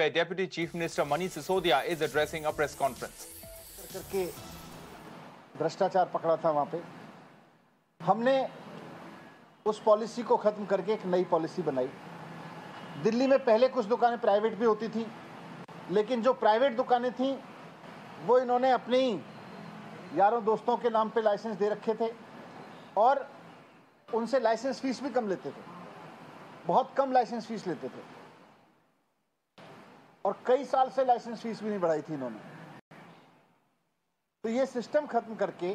where Deputy Chief Minister Manish Sisodia is addressing a press conference. करके भ्रष्टाचार पकड़ा था वहां पे। हमने उस पॉलिसी को खत्म करके एक नई पॉलिसी बनाई। दिल्ली में पहले कुछ दुकानें प्राइवेट भी होती थी, लेकिन जो प्राइवेट दुकानें थी वो इन्होंने अपने ही यारों दोस्तों के नाम पे लाइसेंस दे रखे थे और उनसे लाइसेंस फीस भी कम लेते थे, बहुत कम लाइसेंस फीस लेते थे और कई साल से लाइसेंस फीस भी नहीं बढ़ाई थी इन्होंने। तो ये सिस्टम खत्म करके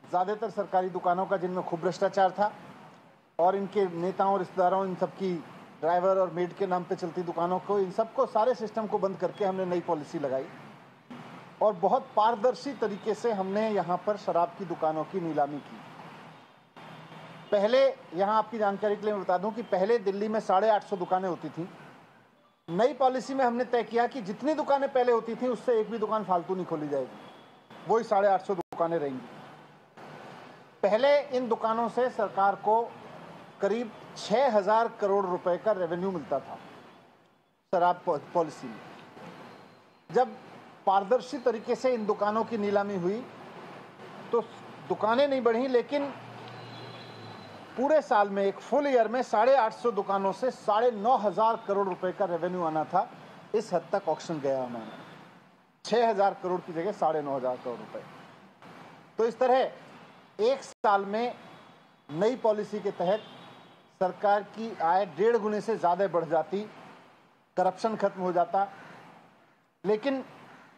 ज़्यादातर सरकारी दुकानों का जिनमें खूब भ्रष्टाचार था और इनके नेताओं रिश्तेदारों इन सबकी ड्राइवर और मेड के नाम पे चलती दुकानों को, इन सबको सारे सिस्टम को बंद करके हमने नई पॉलिसी लगाई और बहुत पारदर्शी तरीके से हमने यहाँ पर शराब की दुकानों की नीलामी की। पहले यहाँ आपकी जानकारी के लिए मैं बता दूं कि पहले दिल्ली में 850 दुकानें होती थी। नई पॉलिसी में हमने तय किया कि जितनी दुकानें पहले होती थी उससे एक भी दुकान फालतू नहीं खोली जाएगी, वही 850 दुकानें रहेंगी। पहले इन दुकानों से सरकार को करीब 6000 करोड़ रुपए का रेवेन्यू मिलता था शराब पॉलिसी में। जब पारदर्शी तरीके से इन दुकानों की नीलामी हुई तो दुकानें नहीं बढ़ी, लेकिन पूरे साल में एक फुल ईयर में 850 दुकानों से 9500 करोड़ रुपए का रेवेन्यू आना था। इस हद तक ऑक्शन गया हमारा, 6000 करोड़ की जगह 9500 करोड़ रुपए। तो इस तरह एक साल में नई पॉलिसी के तहत सरकार की आय 1.5 गुने से ज़्यादा बढ़ जाती, करप्शन खत्म हो जाता। लेकिन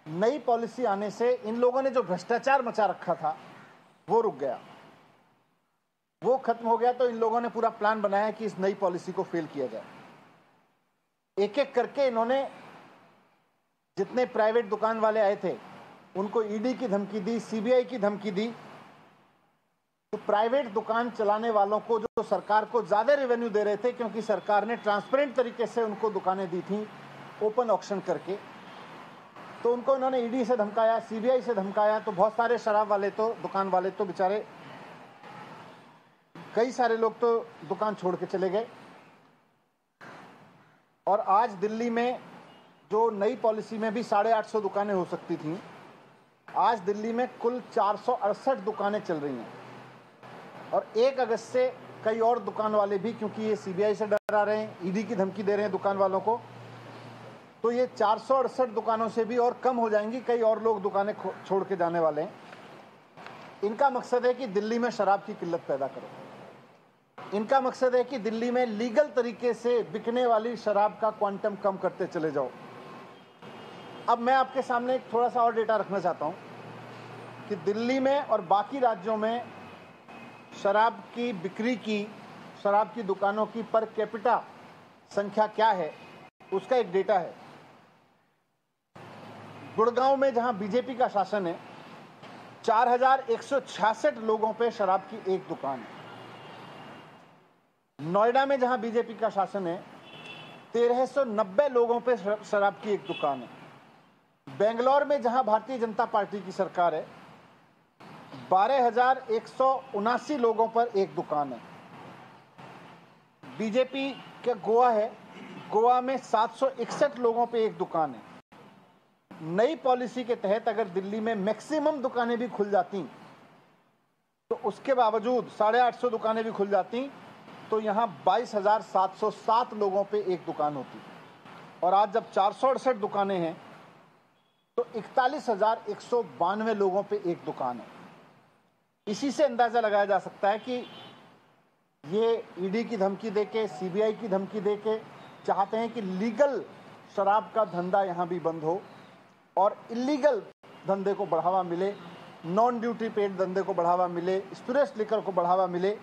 नई पॉलिसी आने से इन लोगों ने जो भ्रष्टाचार मचा रखा था वो रुक गया, वो खत्म हो गया। तो इन लोगों ने पूरा प्लान बनाया कि इस नई पॉलिसी को फेल किया जाए। एक एक करके इन्होंने जितने प्राइवेट दुकान वाले आए थे उनको ईडी की धमकी दी, सीबीआई की धमकी दी। तो प्राइवेट दुकान चलाने वालों को जो सरकार को ज्यादा रेवेन्यू दे रहे थे, क्योंकि सरकार ने ट्रांसपेरेंट तरीके से उनको दुकानें दी थी ओपन ऑक्शन करके, तो उनको इन्होंने ईडी से धमकाया, सीबीआई से धमकाया। तो बहुत सारे शराब वाले तो दुकान वाले तो बेचारे, कई सारे लोग तो दुकान छोड़ के चले गए। और आज दिल्ली में जो नई पॉलिसी में भी 850 दुकानें हो सकती थी, आज दिल्ली में कुल 468 दुकानें चल रही हैं। और 1 अगस्त से कई और दुकान वाले भी, क्योंकि ये सीबीआई से डरा रहे हैं, ईडी की धमकी दे रहे हैं दुकान वालों को, तो ये 468 दुकानों से भी और कम हो जाएंगी। कई और लोग दुकानें छोड़ के जाने वाले हैं। इनका मकसद है कि दिल्ली में शराब की किल्लत पैदा करो। इनका मकसद है कि दिल्ली में लीगल तरीके से बिकने वाली शराब का क्वांटम कम करते चले जाओ। अब मैं आपके सामने एक थोड़ा सा और डेटा रखना चाहता हूं कि दिल्ली में और बाकी राज्यों में शराब की बिक्री की, शराब की दुकानों की पर कैपिटा संख्या क्या है, उसका एक डेटा है। गुड़गांव में जहां बीजेपी का शासन है, 4166 लोगों पे शराब की एक दुकान है। नोएडा में जहां बीजेपी का शासन है, 1390 लोगों पे शराब की एक दुकान है। बेंगलोर में जहां भारतीय जनता पार्टी की सरकार है, 12179 लोगों पर एक दुकान है। बीजेपी का गोवा है, गोवा में 761 लोगों पे एक दुकान है। नई पॉलिसी के तहत अगर दिल्ली में मैक्सिमम दुकानें भी खुल जाती तो उसके बावजूद 850 दुकानें भी खुल जाती तो यहां 22,707 लोगों पे एक दुकान होती। और आज जब 468 दुकानें हैं तो 41,192 लोगों पे एक दुकान है। इसी से अंदाजा लगाया जा सकता है कि ये ईडी की धमकी देके, सीबीआई की धमकी देके चाहते हैं कि लीगल शराब का धंधा यहां भी बंद हो और इलीगल धंधे को बढ़ावा मिले, नॉन ड्यूटी पेड धंधे को बढ़ावा मिले, स्पिरिट्स लिकर को बढ़ावा मिले।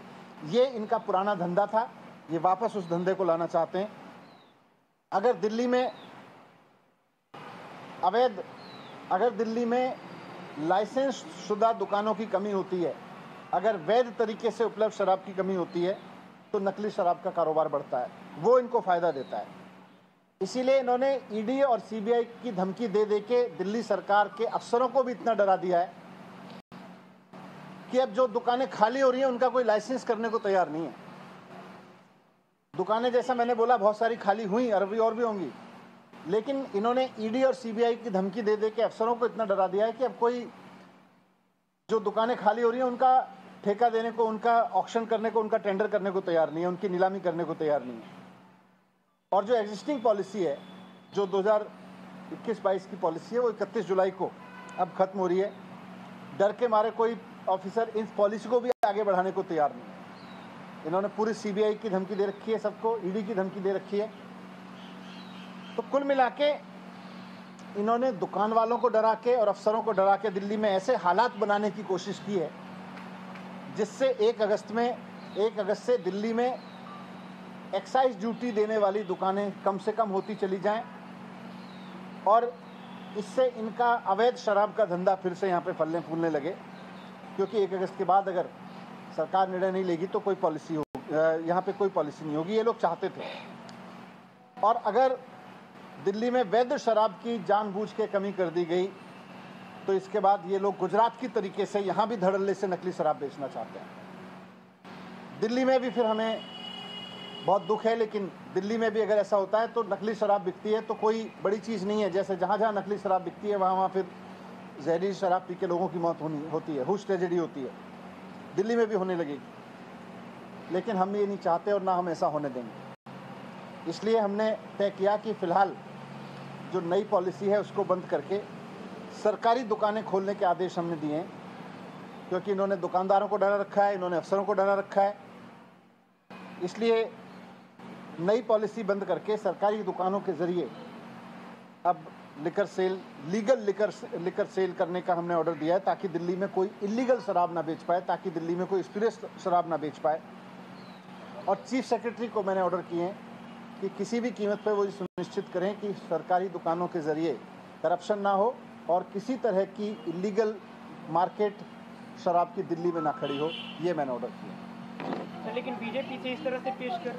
ये इनका पुराना धंधा था, ये वापस उस धंधे को लाना चाहते हैं। अगर दिल्ली में लाइसेंस शुदा दुकानों की कमी होती है, अगर वैध तरीके से उपलब्ध शराब की कमी होती है, तो नकली शराब का कारोबार बढ़ता है, वो इनको फायदा देता है। इसीलिए इन्होंने ईडी और सीबीआई की धमकी दे दे के दिल्ली सरकार के अफसरों को भी इतना डरा दिया है कि अब जो दुकानें खाली हो रही हैं उनका कोई लाइसेंस करने को तैयार नहीं है। दुकानें जैसा मैंने बोला बहुत सारी खाली हुई, अरबी और भी होंगी, लेकिन इन्होंने ईडी और सीबीआई की धमकी दे दे के अफसरों को इतना डरा दिया है कि अब कोई जो दुकानें खाली हो रही हैं उनका ठेका देने को, उनका ऑक्शन करने को, उनका टेंडर करने को तैयार नहीं है, उनकी नीलामी करने को तैयार नहीं है। और जो एग्जिस्टिंग पॉलिसी है, जो 2021-22 की पॉलिसी है, वो 31 जुलाई को अब खत्म हो रही है। डर के मारे कोई ऑफिसर इस पॉलिसी को भी आगे बढ़ाने को तैयार नहीं है। इन्होंने पूरी सीबीआई की धमकी दे रखी है, सबको ईडी की धमकी दे रखी है। तो कुल मिला के इन्होंने दुकान वालों को डरा के और अफसरों को डरा के दिल्ली में ऐसे हालात बनाने की कोशिश की है जिससे 1 अगस्त से दिल्ली में एक्साइज ड्यूटी देने वाली दुकानें कम से कम होती चली जाएं और इससे इनका अवैध शराब का धंधा फिर से यहाँ पे फलने फूलने लगे, क्योंकि 1 अगस्त के बाद अगर सरकार निर्णय नहीं लेगी तो कोई पॉलिसी हो, यहाँ पे कोई पॉलिसी नहीं होगी, ये लोग चाहते थे। और अगर दिल्ली में वैध शराब की जानबूझ के कमी कर दी गई तो इसके बाद ये लोग गुजरात की तरीके से यहाँ भी धड़ल्ले से नकली शराब बेचना चाहते हैं। दिल्ली में भी फिर हमें बहुत दुख है, लेकिन दिल्ली में भी अगर ऐसा होता है तो नकली शराब बिकती है तो कोई बड़ी चीज़ नहीं है। जैसे जहाँ जहाँ नकली शराब बिकती है वहाँ फिर जहरीली शराब पी के लोगों की मौत होती है, हुश ट्रेजेडी होती है। दिल्ली में भी होने लगेगी, लेकिन हम ये नहीं चाहते और ना हम ऐसा होने देंगे। इसलिए हमने तय किया कि फ़िलहाल जो नई पॉलिसी है उसको बंद करके सरकारी दुकानें खोलने के आदेश हमने दिए हैं, क्योंकि इन्होंने दुकानदारों को डरा रखा है, इन्होंने अफसरों को डरा रखा है। इसलिए नई पॉलिसी बंद करके सरकारी दुकानों के ज़रिए अब लीगल लिकर सेल करने का हमने ऑर्डर दिया है, ताकि दिल्ली में कोई इलीगल शराब ना बेच पाए, ताकि दिल्ली में कोई स्पिरिट शराब ना बेच पाए। और चीफ सेक्रेटरी को मैंने ऑर्डर किए हैं कि किसी भी कीमत पर वो सुनिश्चित करें कि सरकारी दुकानों के ज़रिए करप्शन ना हो और किसी तरह की इलीगल मार्केट शराब की दिल्ली में ना खड़ी हो। ये मैंने ऑर्डर किया। लेकिन बीजेपी से इस तरह से पेश कर,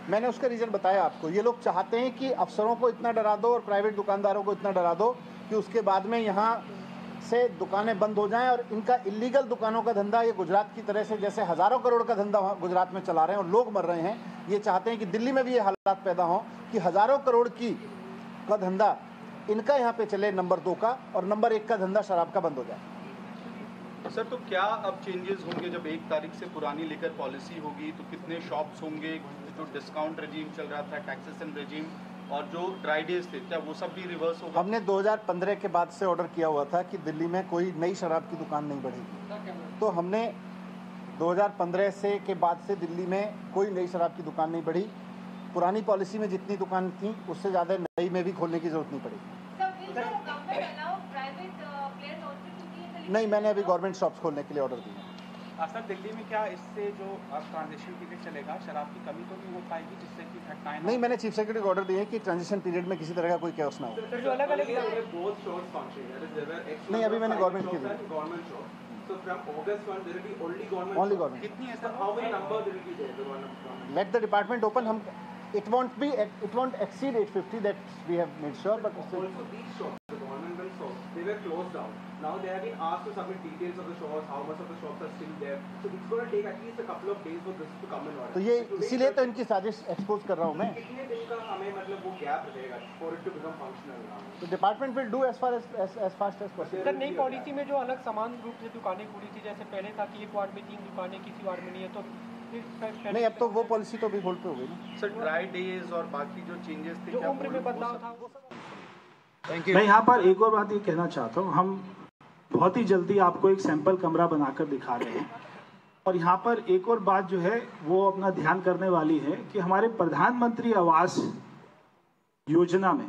मैंने उसका रीज़न बताया आपको। ये लोग चाहते हैं कि अफसरों को इतना डरा दो और प्राइवेट दुकानदारों को इतना डरा दो कि उसके बाद में यहाँ से दुकानें बंद हो जाएं और इनका इलीगल दुकानों का धंधा, ये गुजरात की तरह से जैसे हज़ारों करोड़ का धंधा गुजरात में चला रहे हैं और लोग मर रहे हैं, ये चाहते हैं कि दिल्ली में भी ये हालात पैदा हों कि हज़ारों करोड़ का धंधा इनका यहाँ पे चले, नंबर 2 का, और नंबर 1 का धंधा शराब का बंद हो जाए। सर, तो क्या अब चेंजेस होंगे? जब 1 तारीख से पुरानी लिकर पॉलिसी होगी तो कितने शॉप्स होंगे? जो डिस्काउंट रेजीम चल रहा था, टैक्सेशन रेजीम और जो ड्राई डेज थे, क्या वो सब भी रिवर्स होगा? हमने 2015 के बाद से ऑर्डर किया हुआ था कि दिल्ली में कोई नई शराब की दुकान नहीं बढ़ेगी, तो हमने 2015 से के बाद से दिल्ली में कोई नई शराब की दुकान नहीं बढ़ी। पुरानी पॉलिसी में जितनी दुकान थी उससे ज़्यादा नई में भी खोलने की जरूरत नहीं पड़ी। नहीं, मैंने अभी गवर्नमेंट शॉप्स खोलने के लिए ऑर्डर दिया। सर, दिल्ली में क्या इससे जो ट्रांजिशन पीरियड चलेगा, शराब की कमी तो नहीं हो पाएगी जिससे कि घटनाएं? नहीं, मैंने चीफ सेक्रेटरी को ऑर्डर दिए कि ट्रांजिशन पीरियड में किसी तरह का कोई कैओस ना हो। नहीं, अभी मैंने गवर्नमेंट की दी। Only government. Let the department open. It won't exceed 850. That we have made sure. But also these shops, the government run shops, they were closed down. Now they have been asked to submit details of the shops, how much of the shops are still there. So it's going to take at least a couple of days for this to come in order. तो ये इसीलिए तो इनकी साजिश expose कर रहा हूँ मैं। कितने दिन का हमें मतलब वो गैप रहेगा for it to become functional? तो department will do as fast as possible. Sir, नई पॉलिसी में जो अलग समान रूप से दुकानें खुली थी, जैसे पहले था कि एक वार्ड में 3 दुकानें, किसी वार्ड में नहीं है, तो नहीं, अब तो वो पॉलिसी तो भी होल्ड पे हो गई ना। सर, ड्राई डेज और बाकी जो चेंजेस थे, जो उम्र में बदलाव था वो थैंक यू। मैं यहाँ पर एक और बात ये कहना चाहता हूँ, हम बहुत ही जल्दी आपको एक सैंपल कमरा बनाकर दिखा रहे हैं। और यहाँ पर एक और बात जो है वो अपना ध्यान करने वाली है कि हमारे प्रधानमंत्री आवास योजना में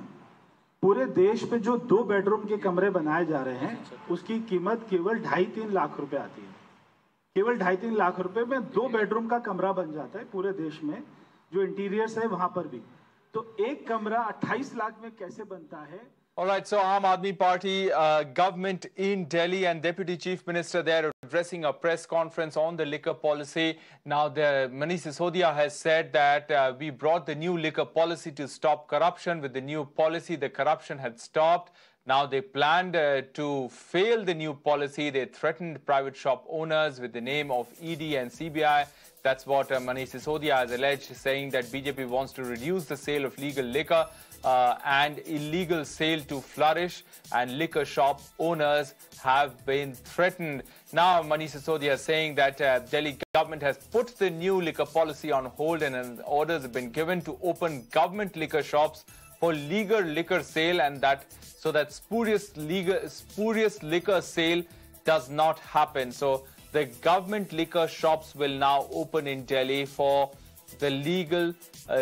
पूरे देश में जो 2 बेडरूम के कमरे बनाए जा रहे हैं उसकी कीमत केवल 2.5-3 लाख रुपए आती है। केवल 2.5-3 लाख रुपए में 2 बेडरूम का कमरा बन जाता है पूरे देश में, जो इंटीरियर्स है वहां पर भी। तो एक कमरा 28 लाख में कैसे बनता है? All right, so Aam Aadmi Party government in Delhi and Deputy Chief Minister there addressing a press conference on the liquor policy. Now, Manish Sisodia has said that we brought the new liquor policy to stop corruption. With the new policy, the corruption had stopped. Now, they planned to fail the new policy. They threatened private shop owners with the name of ED and CBI. That's what Manish Sisodia has alleged, saying that BJP wants to reduce the sale of legal liquor and illegal sale to flourish, and liquor shop owners have been threatened. Now, Manish Sisodia is saying that Delhi government has put the new liquor policy on hold, and orders have been given to open government liquor shops for legal liquor sale, and that so that spurious liquor sale does not happen. So the government liquor shops will now open in Delhi for the legal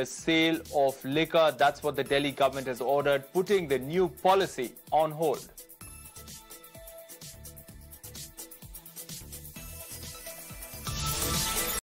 sale of liquor. That's what the Delhi government has ordered, putting the new policy on hold.